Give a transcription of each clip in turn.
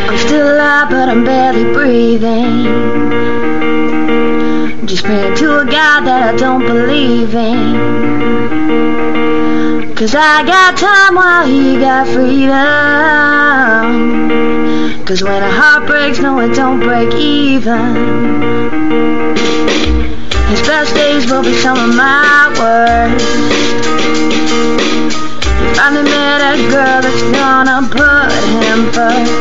I'm still alive, but I'm barely breathing. Just praying to a God that I don't believe in. 'Cause I got time while he got freedom. 'Cause when a heart breaks, no, it don't break even. His best days will be some of my worst. He finally met a girl that's gonna put him first.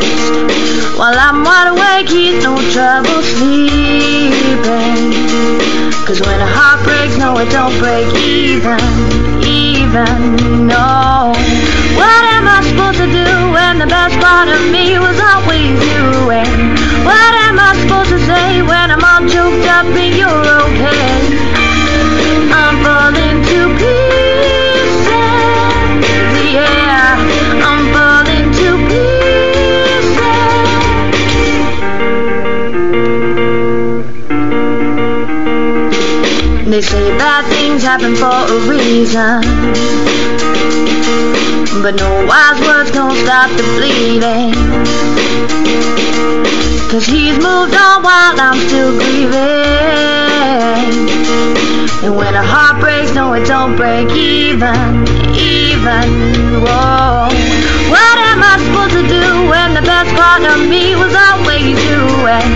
While I'm wide awake, he's no trouble sleeping. 'Cause when a heart breaks, no, it don't break even, no. What am I supposed to do when the best part of me was always you? And what am I supposed to say when I'm all choked up and you're okay? I'm falling to pieces, yeah, I'm falling to pieces. They say bad things happen for a reason, but no wise words gon' stop the bleeding. 'Cause he's moved on while I'm still grieving. And when a heart breaks, no, it don't break even, whoa. What am I supposed to do when the best part of me was always you? And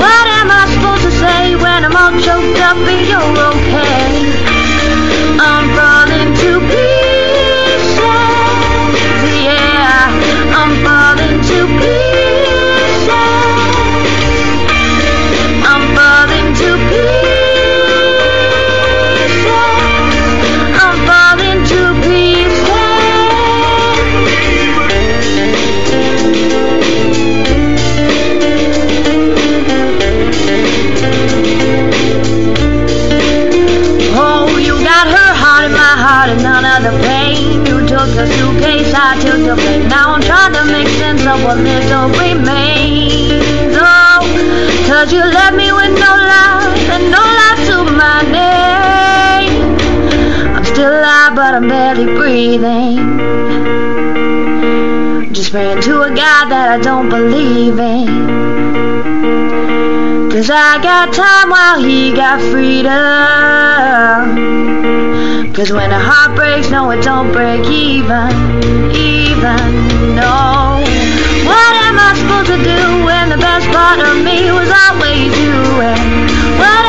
what am I supposed to say when I'm all choked up and you're okay? I'm falling to pieces, yeah, I'm falling to pieces. I'm falling to pieces. I'm falling to and none of the pain. You took the suitcase, I took the plane. Now I'm trying to make sense of what little remains. Oh, 'cause you left me with no life and no life to my name. I'm still alive, but I'm barely breathing. Just praying to a God that I don't believe in. 'Cause I got time while he got freedom. 'Cause when a heart breaks, no, it don't break even, no. What am I supposed to do when the best part of me was always you? And what